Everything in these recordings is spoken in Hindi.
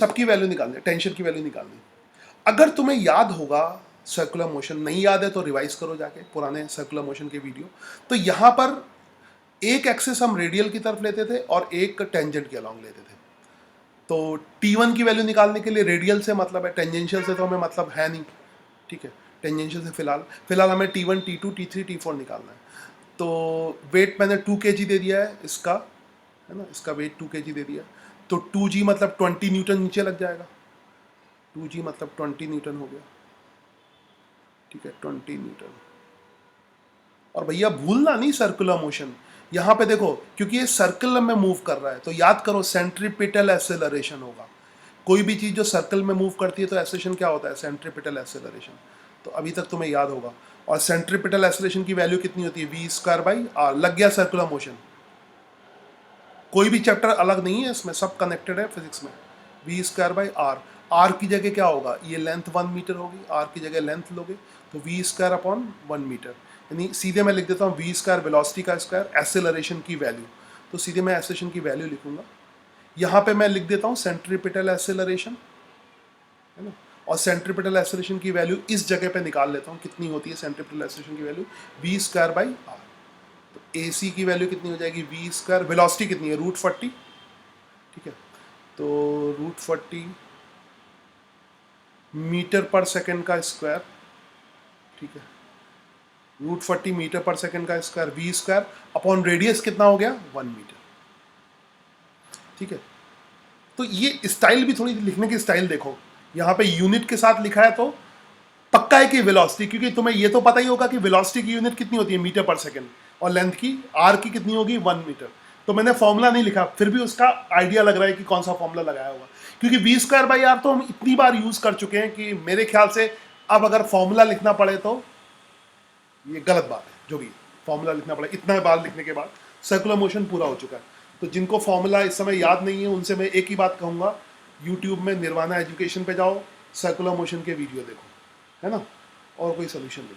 सबकी वैल्यू निकालनी है, टेंशन की वैल्यू निकालनी है। अगर तुम्हें याद होगा सर्कुलर मोशन, नहीं याद है तो रिवाइज करो जाके पुराने सर्कुलर मोशन के वीडियो। तो यहाँ पर एक एक्सिस हम रेडियल की तरफ लेते थे और एक टेंजेंट के अलॉन्ग लेते थे। तो T1 की वैल्यू निकालने के लिए रेडियल से मतलब है, टेंजेंशियल से तो हमें मतलब है नहीं, ठीक है। टेंजेंशियल से फिलहाल हमें T1, T2, T3, T4 निकालना है। तो वेट मैंने 2 kg दे दिया है इसका, है ना, इसका वेट 2 kg दे दिया। तो 2g मतलब 20 न्यूटन नीचे लग जाएगा। 2g मतलब 20 न्यूटन हो गया, ठीक है, 20 न्यूटन। और भैया भूलना नहीं सर्कुलर मोशन, यहाँ पे देखो क्योंकि ये सर्कल में मूव कर रहा है तो याद करो सेंट्रीपिटल एक्सेलरेशन होगा। कोई भी चीज़ जो सर्कल में मूव करती है तो एक्सेलरेशन क्या होता है, सेंट्रीपिटल एक्सेलरेशन। तो अभी तक तुम्हें याद होगा। और सेंट्रीपिटल एक्सेलरेशन की वैल्यू कितनी होती है, v²/r। लग गया सर्कुलर मोशन। कोई भी चैप्टर अलग नहीं है इसमें, सब कनेक्टेड है फिजिक्स में। v²/r। r की जगह क्या होगा, ये लेंथ 1 मीटर होगी, r की जगह लेंथ लोगे तो v²/1 मीटर। यानी सीधे मैं लिख देता हूँ v² वेलोसिटी का स्क्वायर, एक्सेलरेशन की वैल्यू। तो सीधे मैं एक्सेलरेशन की वैल्यू लिखूंगा। यहाँ पे मैं लिख देता हूँ सेंट्रीपिटल एक्सेलरेशन, है ना। और सेंट्रीपिटल एक्सेलरेशन की वैल्यू इस जगह पे निकाल लेता हूँ, कितनी होती है सेंट्रीपिटल एक्सेलरेशन की वैल्यू, v²/r। तो AC की वैल्यू कितनी हो जाएगी, v²। वेलोसिटी कितनी है, √40, ठीक है। तो √40 मीटर पर सेकंड का स्क्वायर, ठीक है। √40 मीटर पर सेकंड का स्क्वायर, v² अपॉन रेडियस कितना हो गया, 1 मीटर, ठीक है। तो ये स्टाइल भी थोड़ी लिखने की स्टाइल देखो, यहाँ पे यूनिट के साथ लिखा है तो पक्का है कि वेलोसिटी, क्योंकि तुम्हें ये तो पता ही होगा कि वेलोसिटी की यूनिट कितनी होती है, मीटर पर सेकंड, और लेंथ की r की कितनी होगी, 1 मीटर। तो मैंने फॉर्मूला नहीं लिखा, फिर भी उसका आइडिया लग रहा है कि कौन सा फॉर्मूला लगाया होगा, क्योंकि v²/r तो हम इतनी बार यूज कर चुके हैं कि मेरे ख्याल से अब अगर फॉर्मूला लिखना पड़े तो ये गलत बात है। जो भी फॉर्मूला लिखना पड़े, इतना बार लिखने के बाद सर्कुलर मोशन पूरा हो चुका है। तो जिनको फॉर्मूला इस समय याद नहीं है उनसे मैं एक ही बात कहूँगा, यूट्यूब में निर्वाणा एजुकेशन पे जाओ, सर्कुलर मोशन के वीडियो देखो, है ना, और कोई सोल्यूशन नहीं।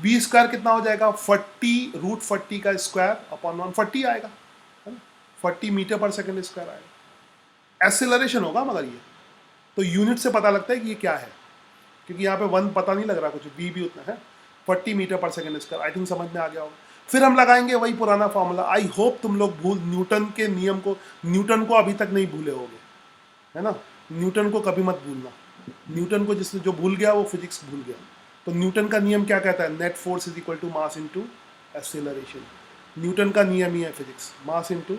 v² कितना हो जाएगा, 40 √40 का स्क्वायर अपॉन 140 आएगा, है ना, 40 मीटर पर सेकंड स्क्वायर आएगा। एक्सेलरेशन होगा मगर ये तो यूनिट से पता लगता है कि ये क्या है, क्योंकि यहाँ पे 1 पता नहीं लग रहा, कुछ v भी उतना है, 40 मीटर पर सेकंड स्क्वायर। आई थिंक समझ में आ गया होगा। फिर हम लगाएंगे वही पुराना फॉर्मूला। आई होप तुम लोग न्यूटन के नियम को, न्यूटन को अभी तक नहीं भूले होगे, है ना। न्यूटन को कभी मत भूलना, न्यूटन को जिसने जो भूल गया वो फिजिक्स भूल गया। तो न्यूटन का नियम क्या कहता है, net force is equal to mass into acceleration. Newton का नियम ही है फिजिक्स, मास इनटू,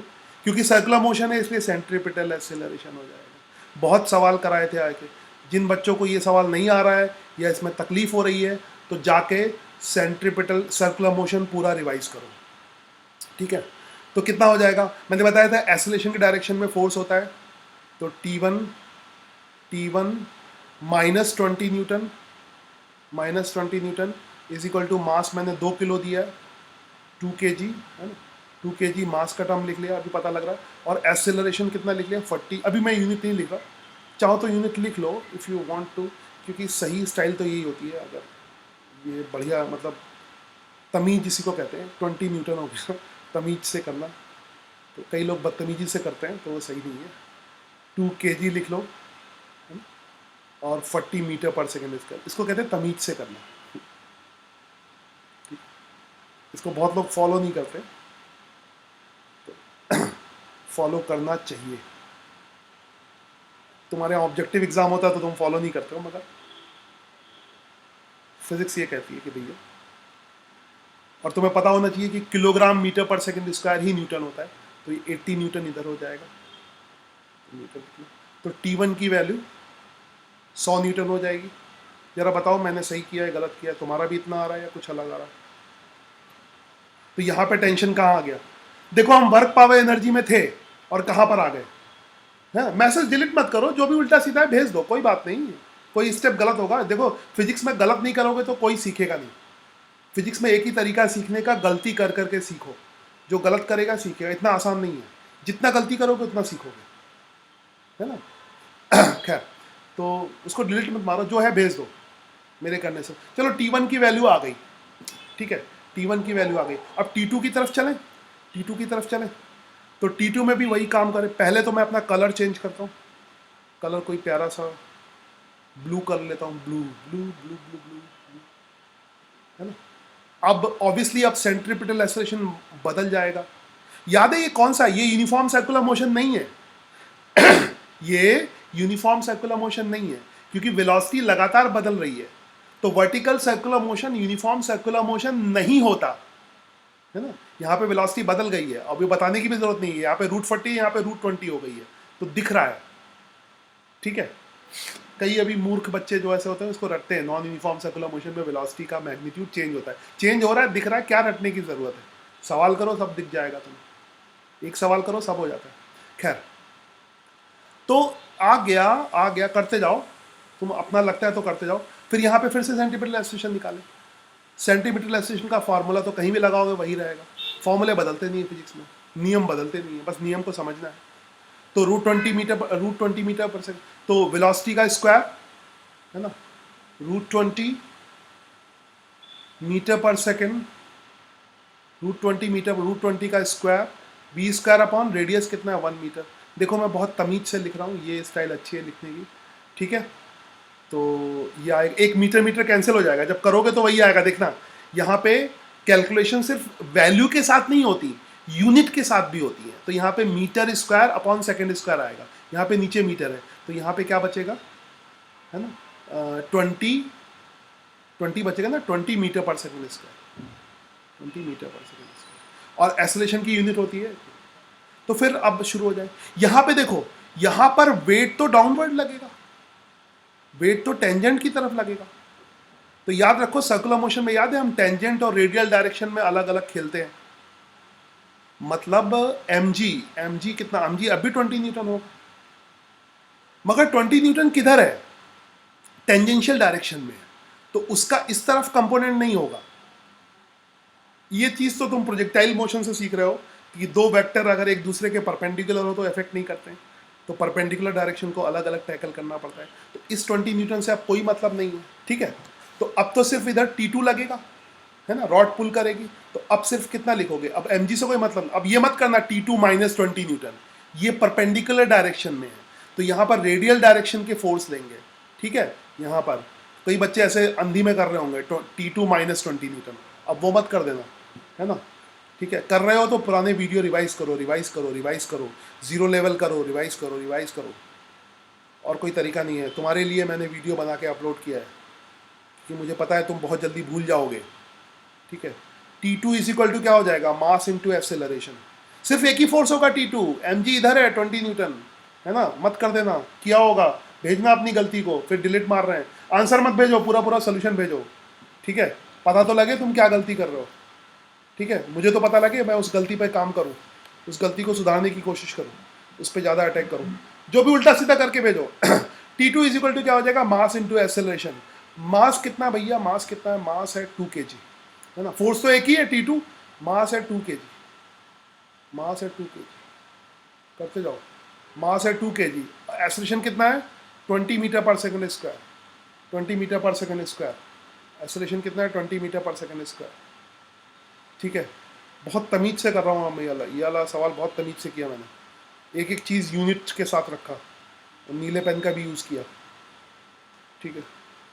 क्योंकि सर्कुलर मोशन है इसलिए सेंट्रीपिटल एक्सेलरेशन हो जाएगा। बहुत सवाल कराए थे आके, जिन बच्चों को ये सवाल नहीं आ रहा है या इसमें तकलीफ हो रही है तो जाके सेंट्रीपिटल सर्कुलर मोशन पूरा रिवाइज करो, ठीक है। तो कितना हो जाएगा, मैंने बताया था एक्सेलरेशन के डायरेक्शन में फोर्स होता है, तो T1 -20 newton, -20 newton is equal to mass मैंने 2 किलो दिया है, 2 kg, है ना, 2 kg मास का टर्म लिख लिया, अभी पता लग रहा है। और एक्सेलरेशन कितना लिख लिया, 40। अभी मैं यूनिट नहीं लिख रहा, चाहो तो यूनिट लिख लो इफ़ यू वांट टू, क्योंकि सही स्टाइल तो यही होती है। अगर ये बढ़िया मतलब तमीज जिसी को कहते हैं, 20 न्यूटन हो गया तमीज से करना, तो कई लोग बदतमीजी से करते हैं तो वो सही नहीं है। 2 kg लिख लो, है ना? और 40 मीटर पर सेकेंड स्क्वायर, इसको कहते हैं तमीज से करना। इसको बहुत लोग फॉलो नहीं करते, तो फॉलो करना चाहिए। तुम्हारे ऑब्जेक्टिव एग्जाम होता है तो तुम फॉलो नहीं करते हो, मगर फिजिक्स ये कहती है कि भैया, और तुम्हें पता होना चाहिए कि किलोग्राम मीटर पर सेकंड स्क्वायर ही न्यूटन होता है, तो ये 80 न्यूटन इधर हो जाएगा। तो T1 की वैल्यू 100 न्यूटन हो जाएगी। जरा बताओ मैंने सही किया है गलत किया है, तुम्हारा भी इतना आ रहा है या कुछ अलग आ रहा है। तो यहाँ पे टेंशन कहाँ आ गया, देखो हम वर्क पावर एनर्जी में थे और कहाँ पर आ गए। है, मैसेज डिलीट मत करो, जो भी उल्टा सीधा है भेज दो, कोई बात नहीं। कोई स्टेप गलत होगा, देखो फिजिक्स में गलत नहीं करोगे तो कोई सीखेगा नहीं। फिजिक्स में एक ही तरीका है सीखने का, गलती कर करके सीखो। जो गलत करेगा सीखेगा, इतना आसान नहीं है। जितना गलती करोगे उतना सीखोगे, है ना। खैर, तो उसको डिलीट मत मारो, जो है भेज दो मेरे करने से। चलो T1 की वैल्यू आ गई, ठीक है, T1 की वैल्यू आ गई। अब T2 की तरफ चलें, T2 की तरफ चलें। तो T2 में भी वही काम करें। पहले तो मैं अपना कलर चेंज करता हूँ, कलर कोई प्यारा सा ब्लू कर लेता हूँ, blue blue blue blue blue, है ना। अब ऑब्वियसली अब सेंट्रीपिटल एक्सेलरेशन बदल जाएगा। याद है ये कौन सा, ये यूनिफॉर्म सर्कुलर मोशन नहीं है ये यूनिफॉर्म सर्कुलर मोशन नहीं है, क्योंकि वेलोसिटी लगातार बदल रही है। तो vertical circular motion uniform circular motion नहीं होता, है ना। यहाँ पे वेलोसिटी बदल गई है, अब ये बताने की भी जरूरत नहीं है, यहाँ पे √40 यहाँ पे √20 हो गई है, तो दिख रहा है, ठीक है। कई अभी मूर्ख बच्चे जो ऐसे होते हैं उसको रटते हैं, नॉन यूनिफॉर्म सर्कुलर मोशन में वेलोसिटी का मैग्नीट्यूड चेंज होता है। चेंज हो रहा है, दिख रहा है, क्या रटने की जरूरत है, सवाल करो सब दिख जाएगा तुम्हें, एक सवाल करो सब हो जाता है। खैर, तो आ गया, करते जाओ, तुम अपना लगता है तो करते जाओ। फिर यहाँ पे फिर से सेंटीमीटर एक्सेलरेशन निकालें। सेंटीमीटर एक्सेलरेशन का फॉर्मूला तो कहीं भी लगाओगे वही रहेगा, फॉर्मूले बदलते नहीं है फिजिक्स में, नियम बदलते नहीं है, बस नियम को समझना है। तो √20 मीटर पर सेकंड, तो वेलोसिटी का स्क्वायर, है ना, √20 मीटर पर सेकंड, √20 मीटर, √20 का स्क्वायर, v² अपॉन रेडियस कितना है 1 मीटर। देखो मैं बहुत तमीज से लिख रहा हूँ, ये स्टाइल अच्छी है लिखने की, ठीक है। तो ये आएगा, एक मीटर कैंसिल हो जाएगा, जब करोगे तो वही आएगा, देखना यहाँ पे कैलकुलेशन सिर्फ वैल्यू के साथ नहीं होती, यूनिट के साथ भी होती है। तो यहाँ पे metre square upon second square आएगा, यहाँ पे नीचे मीटर है, तो यहाँ पे क्या बचेगा, है ना, 20 बचेगा ना, 20 मीटर पर सेकेंड स्क्वायर, 20 मीटर पर सेकेंड स्क्वायर, और एक्सेलरेशन की यूनिट होती है। तो फिर अब शुरू हो जाए, यहाँ पे देखो, यहाँ पर वेट तो डाउनवर्ड लगेगा, वेट तो टेंजेंट की तरफ लगेगा। तो याद रखो सर्कुलर मोशन में, याद है हम टेंजेंट और रेडियल डायरेक्शन में अलग अलग खेलते हैं। मतलब mg कितना, mg अब भी 20 न्यूटन होगा, मगर 20 न्यूटन किधर है, टेंजेंशियल डायरेक्शन में है, तो उसका इस तरफ कंपोनेंट नहीं होगा। ये चीज तो तुम प्रोजेक्टाइल मोशन से सीख रहे हो कि दो वेक्टर अगर एक दूसरे के परपेंडिकुलर हो तो इफेक्ट नहीं करते हैं, तो परपेंडिकुलर डायरेक्शन को अलग अलग टैकल करना पड़ता है। तो इस 20 न्यूटन से अब कोई मतलब नहीं है, ठीक है। तो अब तो सिर्फ इधर T2 लगेगा, है ना, रॉड पुल करेगी, तो अब सिर्फ कितना लिखोगे, अब mg से कोई मतलब, अब ये मत करना T2 माइनस 20 न्यूटन, ये परपेंडिकुलर डायरेक्शन में है, तो यहाँ पर रेडियल डायरेक्शन के फोर्स लेंगे, ठीक है। यहाँ पर कई बच्चे ऐसे अंधी में कर रहे होंगे T2 माइनस 20 न्यूटन, अब वो मत कर देना, है ना, ठीक है। कर रहे हो तो पुराने वीडियो रिवाइज करो, जीरो लेवल करो, रिवाइज करो, और कोई तरीका नहीं है। तुम्हारे लिए मैंने वीडियो बना के अपलोड किया है कि मुझे पता है तुम बहुत जल्दी भूल जाओगे, ठीक है। T2 इज इक्वल टू क्या हो जाएगा, मास इंटू एक्सेलरेशन, सिर्फ एक ही फोर्स होगा T2, mg इधर है 20 न्यूटन, है ना, मत कर देना, किया होगा, भेजना अपनी गलती को, फिर डिलीट मार रहे हैं, आंसर मत भेजो, पूरा सोल्यूशन भेजो, ठीक है, पता तो लगे तुम क्या गलती कर रहे हो, ठीक है। मुझे तो पता लगे, मैं उस गलती पर काम करूँ, उस गलती को सुधारने की कोशिश करूँ, उस पर ज़्यादा अटैक करूँ, जो भी उल्टा सीधा करके भेजो। T2 इज इक्वल टू क्या हो जाएगा, मास इंटू एक्सेलरेशन। मास कितना भैया, मास कितना है, मास है 2 kg, है ना, फोर्स तो एक ही है T2, मास है 2 kg, मास है 2 kg, करते जाओ, मास है 2 kg, एक्सेलरेशन कितना है 20 मीटर पर सेकंड स्क्वायर, 20 मीटर पर सेकंड स्क्वायर, एक्सेलरेशन कितना है 20 मीटर पर सेकंड स्क्वायर, ठीक है। बहुत तमीज से कर रहा हूँ मैं, ये वाला सवाल बहुत तमीज से किया मैंने, एक एक चीज़ यूनिट के साथ रखा, और नीले पेन का भी यूज़ किया, ठीक है।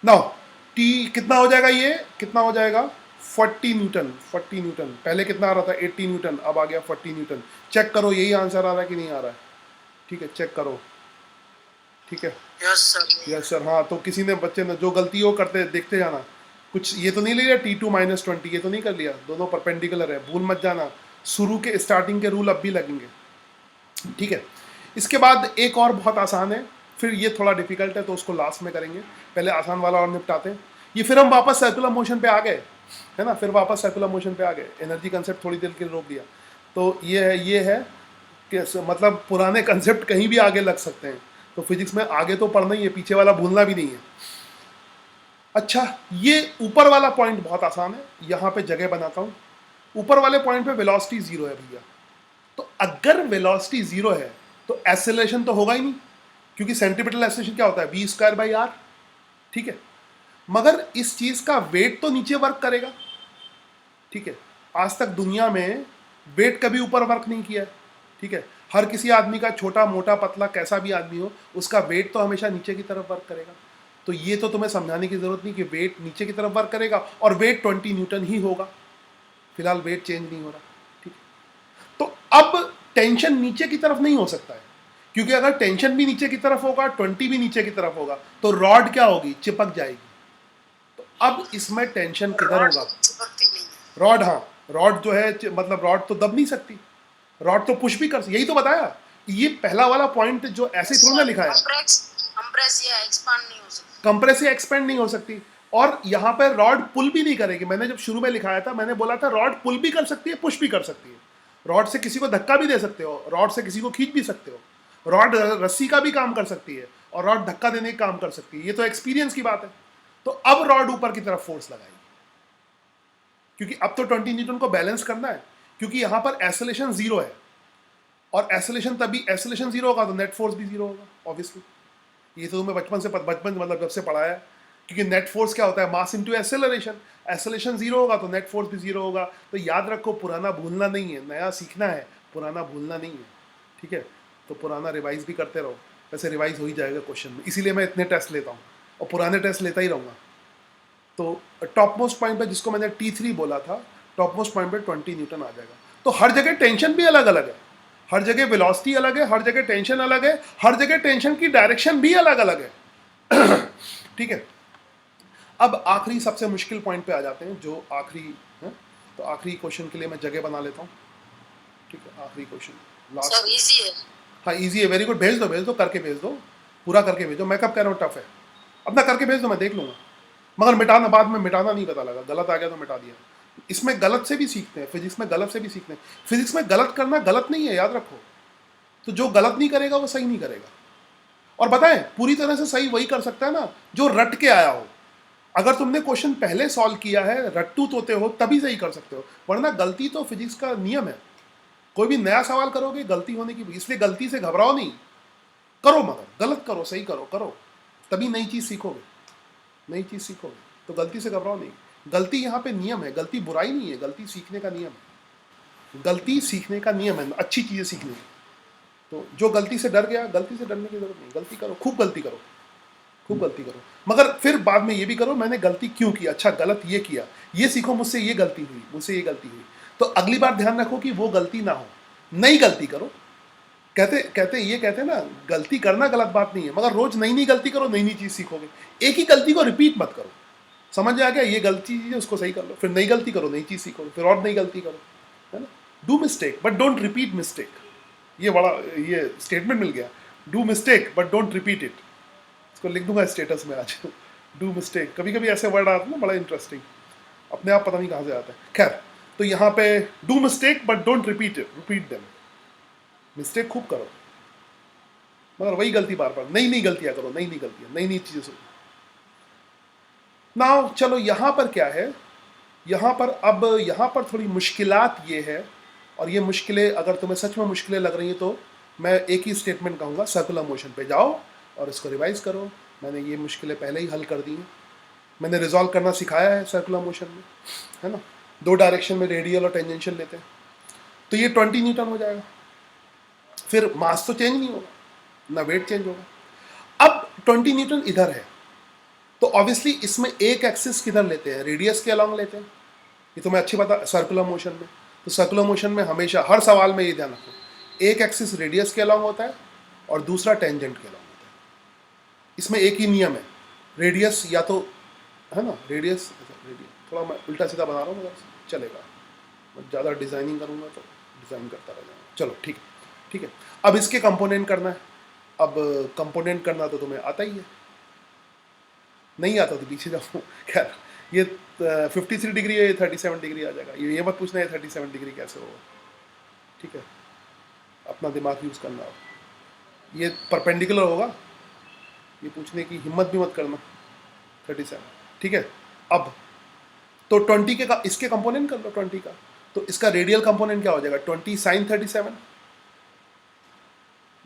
नाउ टी कितना हो जाएगा, ये कितना हो जाएगा 40 न्यूटन, पहले कितना आ रहा था 80 न्यूटन, अब आ गया 40 न्यूटन। चेक करो यही आंसर आ रहा है कि नहीं आ रहा है, ठीक है, चेक करो, ठीक है। यस सर, हाँ। तो किसी ने, बच्चे ने जो गलती हो करते देखते जाना, कुछ ये तो नहीं ले लिया T2 माइनस 20, ये तो नहीं कर लिया, दोनों परपेंडिकुलर है, भूल मत जाना, शुरू के स्टार्टिंग के रूल अब भी लगेंगे, ठीक है। इसके बाद एक और बहुत आसान है, फिर ये थोड़ा डिफिकल्ट है तो उसको लास्ट में करेंगे, पहले आसान वाला और निपटाते हैं। ये फिर हम वापस सर्कुलर मोशन पे आ गए, है ना, फिर वापस सर्कुलर मोशन पे आ गए, एनर्जी कंसेप्ट थोड़ी देर के लिए रोक दिया। तो ये है कि मतलब पुराने कंसेप्ट कहीं भी आगे लग सकते हैं, तो फिजिक्स में आगे तो पढ़ना ही है, पीछे वाला भूलना भी नहीं है। अच्छा, ये ऊपर वाला पॉइंट बहुत आसान है, यहाँ पे जगह बनाता हूँ। ऊपर वाले पॉइंट पे वेलोसिटी 0 है भैया, तो अगर वेलोसिटी 0 है तो एक्सेलरेशन तो होगा ही नहीं, क्योंकि सेंट्रीपिटल एक्सेलरेशन क्या होता है v²/r, ठीक है। मगर इस चीज का वेट तो नीचे वर्क करेगा, ठीक है। आज तक दुनिया में वेट कभी ऊपर वर्क नहीं किया है, ठीक है। हर किसी आदमी का, छोटा मोटा पतला कैसा भी आदमी हो, उसका वेट तो हमेशा नीचे की तरफ वर्क करेगा। तो ये तो तुम्हें समझाने की जरूरत नहीं कि वेट नीचे की तरफ वर्क करेगा और वेट 20 न्यूटन ही होगा। फिलहाल वेट चेंज नहीं हो रहा, ठीक है। तो अब टेंशन नीचे की तरफ नहीं हो सकता है, क्योंकि अगर टेंशन भी नीचे की तरफ होगा, 20 भी नीचे की तरफ होगा, तो रॉड क्या होगी, चिपक जाएगी। तो अब इसमें टेंशन किधर होगा, रॉड, हाँ रॉड जो है, मतलब रॉड तो दब नहीं सकती, रॉड तो पुश भी कर सकती, यही तो बताया। ये पहला वाला पॉइंट जो ऐसे थोड़ा ना लिखा है, कंप्रेस या एक्सपेंड नहीं हो सकती। और यहाँ पर रॉड पुल भी नहीं करेगी। मैंने जब शुरू में लिखाया था, मैंने बोला था रॉड पुल भी कर सकती है, पुश भी कर सकती है। रॉड से किसी को धक्का भी दे सकते हो, रॉड से किसी को खींच भी सकते हो, रॉड रस्सी का भी काम कर सकती है और रॉड धक्का देने का काम कर सकती है। ये तो एक्सपीरियंस की बात है। तो अब रॉड ऊपर की तरफ फोर्स लगाएगी, क्योंकि अब तो 20 न्यूटन को बैलेंस करना है, क्योंकि यहाँ पर एसोलेशन जीरो है, और एसोलेशन तभी एसोलेशन जीरो होगा तो नेट फोर्स भी जीरो होगा ऑब्वियसली। ये तो तुम्हें बचपन मतलब जब से पढ़ाया है, क्योंकि नेट फोर्स क्या होता है, mass into acceleration. Acceleration zero होगा तो नेट फोर्स भी जीरो होगा। तो याद रखो, पुराना भूलना नहीं है, नया सीखना है, पुराना भूलना नहीं है, ठीक है। तो पुराना रिवाइज भी करते रहो, वैसे रिवाइज हो ही जाएगा क्वेश्चन में, इसीलिए मैं इतने टेस्ट लेता हूँ और पुराने टेस्ट लेता ही रहूँगा। तो टॉप मोस्ट पॉइंट पे, जिसको मैंने T3 बोला था, टॉप मोस्ट पॉइंट पे 20 न्यूटन आ जाएगा। तो हर जगह टेंशन भी अलग अलग है, हर जगह वेलोसिटी अलग है, हर जगह टेंशन अलग है, हर जगह टेंशन की डायरेक्शन भी अलग अलग है ठीक है। अब आखिरी सबसे मुश्किल पॉइंट पे आ जाते हैं, जो आखिरी है। तो आखिरी क्वेश्चन के लिए मैं जगह बना लेता हूँ, ठीक है। आखिरी क्वेश्चन लास्ट, इजी है। हाँ इजी है, वेरी गुड। भेज दो करके भेज दो, पूरा करके भेजो। मैं कब कह रहा हूँ टफ है, अपना करके भेज दो, मैं देख लूँगा। मगर मिटाना, बाद में मिटाना नहीं पता लगा, गलत आ गया तो मिटा दिया। इसमें गलत से भी सीखते हैं, फिजिक्स में गलत से भी सीखते हैं। फिजिक्स में गलत करना गलत नहीं है, याद रखो। तो जो गलत नहीं करेगा वो सही नहीं करेगा। और बताएं, पूरी तरह से सही वही कर सकता है ना जो रट के आया हो। अगर तुमने क्वेश्चन पहले सॉल्व किया है, रट्टू तोते हो, तभी सही कर सकते हो, वरना गलती तो फिजिक्स का नियम है। कोई भी नया सवाल करोगे गलती होने की, इसलिए गलती से घबराओ नहीं, करो, मगर गलत करो, सही करो, करो, तभी नई चीज़ सीखोगे, नई चीज़ सीखोगे। तो गलती से घबराओ नहीं, गलती यहाँ पे नियम है, गलती बुराई नहीं है, गलती सीखने का नियम है, गलती सीखने का नियम है, अच्छी चीज़ें सीखने की। तो जो गलती से डर गया, गलती से डरने की जरूरत नहीं, गलती करो, खूब गलती करो, खूब गलती करो, मगर फिर बाद में ये भी करो, मैंने गलती क्यों की, अच्छा गलत ये किया, ये सीखो, मुझसे ये गलती हुई, मुझसे ये गलती हुई। तो अगली बार ध्यान रखो कि वो गलती ना हो, नई गलती करो। कहते ना, गलती करना गलत बात नहीं है, मगर रोज नई नई गलती करो, नई नई चीज़ सीखोगे। एक ही गलती को रिपीट मत करो, समझ आ गया, ये गलती है उसको सही कर लो, फिर नई गलती करो, नई चीज़ सीखोगे, फिर और नई गलती करो, है ना। Do mistake but don't repeat mistake, ये बड़ा, ये स्टेटमेंट मिल गया। Do mistake but don't repeat it, इसको लिख दूंगा स्टेटस में आज डू मिस्टेक। कभी कभी ऐसे वर्ड आते हैं ना, बड़ा इंटरेस्टिंग, अपने आप पता नहीं कहाँ से आता है। खैर, तो यहाँ पे do mistake but don't repeat them. Mistake खूब करो, मगर वही गलती बार बार, नई नई गलतियाँ करो, नई नई गलतियाँ, नई नई चीज़ें सुनो। ना चलो, यहाँ पर क्या है, यहाँ पर अब यहाँ पर थोड़ी मुश्किलात ये है, और ये मुश्किलें अगर तुम्हें सच में मुश्किलें लग रही हैं तो मैं एक ही स्टेटमेंट कहूँगा, सर्कुलर मोशन पे जाओ और इसको रिवाइज करो। मैंने ये मुश्किलें पहले ही हल कर दी हैं, मैंने रिजॉल्व करना सिखाया है सर्कुलर मोशन में, है ना। 2 डायरेक्शन में रेडियल और टेंजेंशियल लेते हैं, तो ये 20 न्यूटन हो जाएगा। फिर मास तो चेंज नहीं होगा, ना वेट चेंज होगा। अब 20 न्यूटन इधर है, तो ऑब्वियसली इसमें एक एक्सिस किधर लेते हैं, रेडियस के अलॉन्ग लेते हैं। ये तो मैं अच्छी पता सर्कुलर मोशन में। तो सर्कुलर मोशन में हमेशा हर सवाल में ये ध्यान रखो, एक एक्सिस रेडियस के अलॉन्ग होता है और दूसरा टेंजेंट के अलॉन्ग होता है। इसमें एक ही नियम है, रेडियस या तो, है ना, रेडियस थोड़ा मैं उल्टा सीधा बना रहा हूँ मगर चलेगा, मैं ज़्यादा डिज़ाइनिंग करूँगा तो डिज़ाइन करता रह जाऊँगा। चलो ठीक है, ठीक है। अब इसके कंपोनेंट करना है। अब कंपोनेंट करना तो तुम्हें आता ही है, नहीं आता तो पीछे जाओ खैर, ये 53 डिग्री है, ये 37 डिग्री आ जाएगा। ये मत पूछना है 37 डिग्री कैसे होगा, ठीक है, अपना दिमाग यूज़ करना। ये परपेंडिकुलर होगा, ये पूछने की हिम्मत भी मत करना। 37, ठीक है। अब तो 20 के का इसके कंपोनेंट कर लो 20 का, तो इसका रेडियल कंपोनेंट क्या हो जाएगा, 20 sin 37।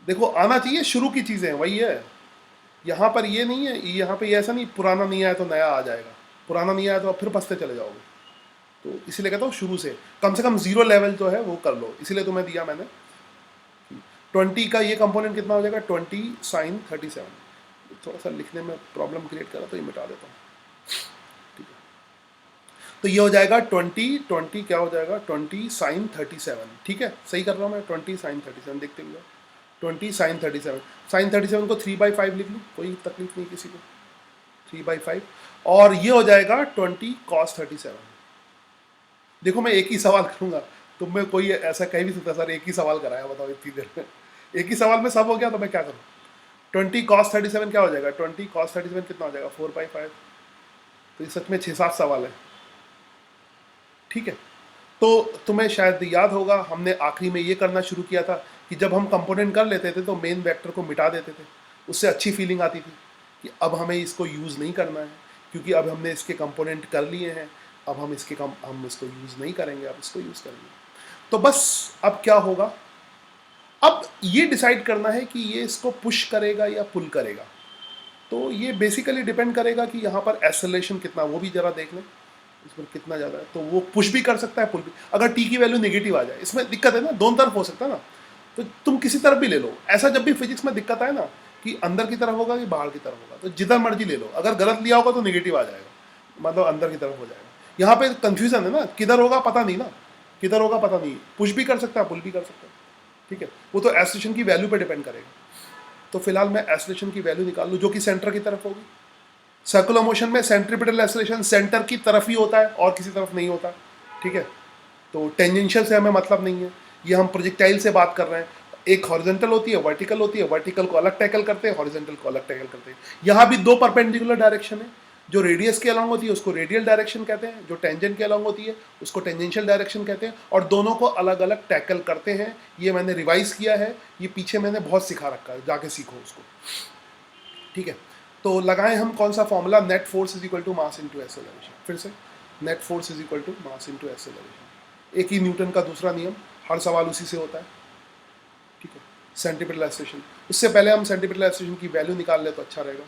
देखो आना चाहिए, शुरू की चीज़ें वही है, यहाँ पर ये नहीं है, यहाँ पे ऐसा नहीं पुराना नहीं आया तो नया आ जाएगा, पुराना नहीं आया तो आप फिर पछते चले जाओगे। तो इसलिए कहता हूँ शुरू से कम 0 लेवल जो है वो कर लो, इसलिए तुम्हें दिया मैंने। 20 का ये कंपोनेंट कितना हो जाएगा, 20 साइन 37। थोड़ा सा लिखने में प्रॉब्लम क्रिएट करा तो ये मिटा देता हूँ, ठीक है। तो ये हो जाएगा 20 क्या हो जाएगा, 20 साइन 37, ठीक है, सही कर रहा हूँ मैं, 20 साइन 37, देखते हुए 20 साइन 37, साइन 37 को 3/5 लिख लूँ, कोई तकलीफ नहीं किसी को, 3/5, और ये हो जाएगा 20 कॉस 37। देखो मैं एक ही सवाल करूंगा, तुम में कोई ऐसा कह भी सकता सर एक ही सवाल कराया, बताओ इतनी देर में, एक ही सवाल में सब हो गया तो मैं क्या करूँ। 20 कॉस 37 क्या हो जाएगा, 20 कॉस 37 कितना हो जाएगा, 4/5। तो ये सच में 6-7 सवाल है, ठीक है। तो तुम्हें शायद याद होगा हमने आखिरी में ये करना शुरू किया था कि जब हम कंपोनेंट कर लेते थे तो मेन वेक्टर को मिटा देते थे, उससे अच्छी फीलिंग आती थी कि अब हमें इसको यूज़ नहीं करना है, क्योंकि अब हमने इसके कंपोनेंट कर लिए हैं, अब हम इसको यूज़ नहीं करेंगे, अब इसको यूज़ करेंगे। तो बस अब क्या होगा, अब ये डिसाइड करना है कि ये इसको पुश करेगा या पुल करेगा। तो ये बेसिकली डिपेंड करेगा कि यहाँ पर एक्सेलरेशन कितना, वो भी जरा देख लें इसमें कितना ज़्यादा है। तो वो पुश भी कर सकता है, पुल भी। अगर टी की वैल्यू नेगेटिव आ जाए, इसमें दिक्कत है ना, दोनों तरफ हो सकता है ना, तो तुम किसी तरफ भी ले लो। ऐसा जब भी फिजिक्स में दिक्कत आए ना कि अंदर की तरफ होगा कि बाहर की तरफ होगा, तो जिधर मर्जी ले लो, अगर गलत लिया होगा तो नेगेटिव आ जाएगा, मतलब अंदर की तरफ हो जाएगा। यहाँ पे कंफ्यूजन है ना, किधर होगा पता नहीं ना, किधर होगा पता नहीं, पुश भी कर सकता है, पुल भी कर सकता है, ठीक है। वो तो एक्सेलरेशन की वैल्यू पे डिपेंड करेगा। तो फिलहाल मैं एक्सेलरेशन की वैल्यू निकाल लूँ जो कि सेंटर की तरफ होगी। सर्कुलर मोशन में सेंट्रीपिटल एक्सेलरेशन सेंटर की तरफ ही होता है और किसी तरफ नहीं होता, ठीक है। तो टेंजेंशियल से हमें मतलब नहीं है, ये हम प्रोजेक्टाइल से बात कर रहे हैं। एक हॉरिजॉन्टल होती है, वर्टिकल होती है, वर्टिकल को अलग टैकल करते हैं, हॉरिजॉन्टल को अलग टैकल करते हैं। यहाँ भी दो परपेंडिकुलर डायरेक्शन है, जो रेडियस के अलॉन्ग होती है उसको रेडियल डायरेक्शन कहते हैं, जो टेंजेंट के अलॉन्ग होती है उसको टेंजेंशियल डायरेक्शन कहते हैं, और दोनों को अलग अलग टैकल करते हैं। ये मैंने रिवाइज किया है, ये पीछे मैंने बहुत सिखा रखा है, जाके सीखो उसको, ठीक है। तो लगाएं हम कौन सा formula, net force is equal to mass into acceleration. फिर से net force is equal to mass into acceleration, एक ही न्यूटन का दूसरा नियम, हर सवाल उसी से होता है, ठीक है। सेंटीमीटर एक्सेलरेशन, उससे पहले हम सेंटीमीटर एक्सेलरेशन की वैल्यू निकाल ले तो अच्छा रहेगा।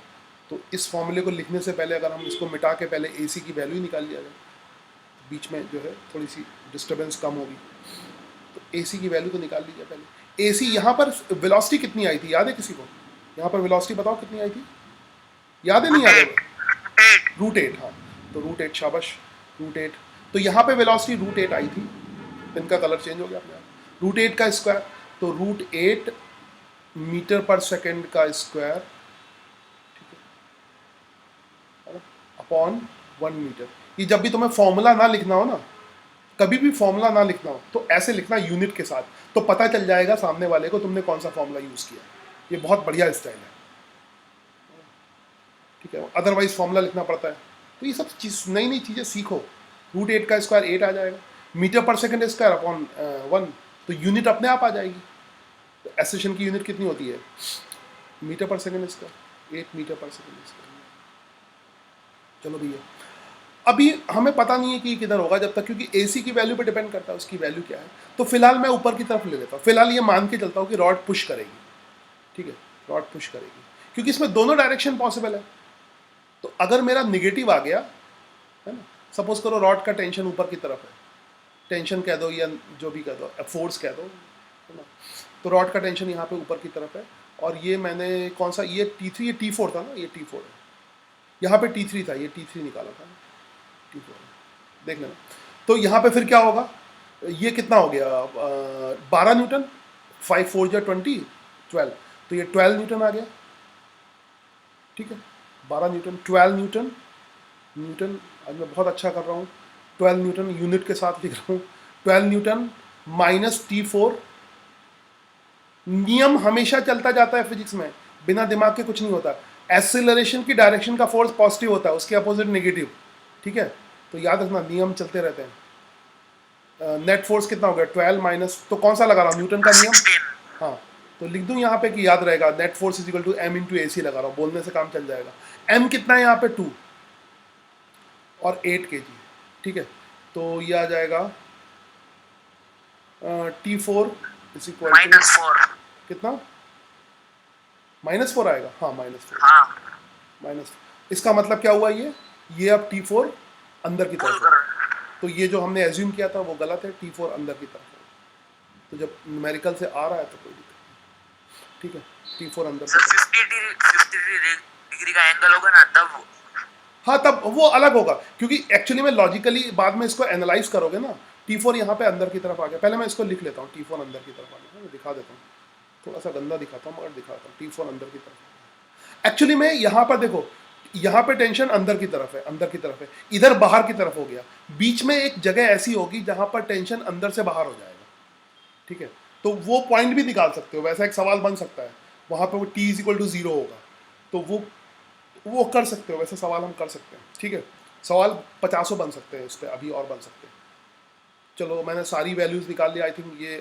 तो इस फॉर्मूले को लिखने से पहले अगर हम इसको मिटा के पहले AC की वैल्यू निकाल लिया जाए, तो बीच में जो है थोड़ी सी डिस्टर्बेंस कम होगी। तो AC की वैल्यू तो निकाल लीजिए पहले। AC यहाँ पर वेलोसिटी कितनी आई थी, याद है किसी को? यहाँ पर वेलोसिटी बताओ कितनी आई थी, याद है नहीं याद है? √8, हाँ। तो √8, शाबाश, √8। तो यहाँ पे वेलोसिटी √8 आई थी, इनका कलर चेंज हो गया अपने आप। √8 का स्क्वायर, तो √8 मीटर पर सेकेंड का स्क्वायर, ठीक है, अपॉन 1 मीटर। ये जब भी तुम्हें फॉर्मूला ना लिखना हो ना, कभी भी फॉर्मूला ना लिखना हो तो ऐसे लिखना यूनिट के साथ, तो पता चल जाएगा सामने वाले को तुमने कौन सा फॉर्मूला यूज़ किया। ये बहुत बढ़िया स्टाइल है, ठीक है। अदरवाइज फॉर्मूला लिखना पड़ता है। तो ये सब चीज़, नई नई चीज़ें सीखो। √8 का स्क्वायर 8 आ जाएगा, मीटर पर सेकेंड स्क्वायर अपॉन 1, तो यूनिट अपने आप आ जाएगी। तो एक्सेलरेशन की यूनिट कितनी होती है, मीटर पर सेकेंड स्क्वायर, 8 मीटर पर सेकेंड स्क्वायर। चलो भैया, अभी हमें पता नहीं है कि किधर होगा जब तक, क्योंकि AC की वैल्यू पे डिपेंड करता है उसकी वैल्यू क्या है। तो फिलहाल मैं ऊपर की तरफ ले लेता हूँ, फिलहाल ये मान के चलता हूँ कि रॉड पुश करेगी, ठीक है, रॉड पुश करेगी, क्योंकि इसमें दोनों डायरेक्शन पॉसिबल है। तो अगर मेरा निगेटिव आ गया है ना, सपोज करो रॉड का टेंशन ऊपर की तरफ है, टेंशन कह दो या जो भी कह दो, फोर्स कह दो, है ना। तो रॉड का टेंशन यहाँ पे ऊपर की तरफ है, और ये मैंने कौन सा, ये T3, ये T4 था ना, ये T4 है, यहाँ पे T3 था, ये T3 निकाला था, T4 देख लेना। तो यहाँ पे फिर क्या होगा, ये कितना हो गया, 12 न्यूटन, 5 4 जा 20, 12, तो ये 12 न्यूटन आ गया, ठीक है। 12 न्यूटन, 12 न्यूटन, न्यूटन, आज मैं बहुत अच्छा कर रहा हूँ, 12 न्यूटन यूनिट के साथ लिख रहा हूँ, 12 न्यूटन माइनस T4। नियम हमेशा चलता जाता है फिजिक्स में, बिना दिमाग के कुछ नहीं होता। एक्सेलरेशन की डायरेक्शन का फोर्स पॉजिटिव होता है, उसके अपोजिट नेगेटिव, ठीक है। तो याद रखना, नियम चलते रहते हैं। नेट फोर्स कितना हो गया, 12 माइनस, तो कौन सा लगा रहा हूँ, न्यूटन का नियम, हाँ। तो लिख दूँ यहाँ पे कि याद रहेगा, net force is equal to M into AC लगा रहा हूँ, बोलने से काम चल जाएगा। M कितना है यहाँ पे, 2 और 8 kg, ठीक है। तो ये आ जाएगा T4 इज इक्वल टू कितना, -4 आएगा, हाँ -4। इसका मतलब क्या हुआ, ये अब T4 अंदर की तरफ है, तो ये जो हमने एज्यूम किया था वो गलत है, T4 अंदर की तरफ है। तो जब न्यूमेरिकल से आ रहा है तो कोई दिक्कत नहीं, ठीक है, T4 अंदर की सर तरफ। 50 डिग्री का एंगल होगा ना तब। हाँ, तब वो अलग होगा, क्योंकि एक्चुअली में लॉजिकली बाद में इसको एनालाइज करोगे ना, T4 यहाँ पे अंदर की तरफ आ गया। पहले मैं इसको लिख लेता हूँ, T4 अंदर की तरफ आ गया, मैं दिखा देता हूँ, थोड़ा सा गंदा दिखाता हूँ मगर दिखाता हूँ। T4 अंदर की तरफ, एक्चुअली में यहाँ पर देखो, यहाँ पे टेंशन अंदर की तरफ है, अंदर की तरफ है, इधर बाहर की तरफ हो गया। बीच में एक जगह ऐसी होगी जहाँ पर टेंशन अंदर से बाहर हो जाएगा, ठीक है। तो वो पॉइंट भी निकाल सकते हो, वैसा एक सवाल बन सकता है, वहाँ पे वो T=0 होगा, तो वो कर सकते हो, वैसे सवाल हम कर सकते हैं, ठीक है। सवाल 50 बन सकते हैं इस पर, अभी और बन सकते हैं। चलो मैंने सारी वैल्यूज़ निकाल ली, आई थिंक ये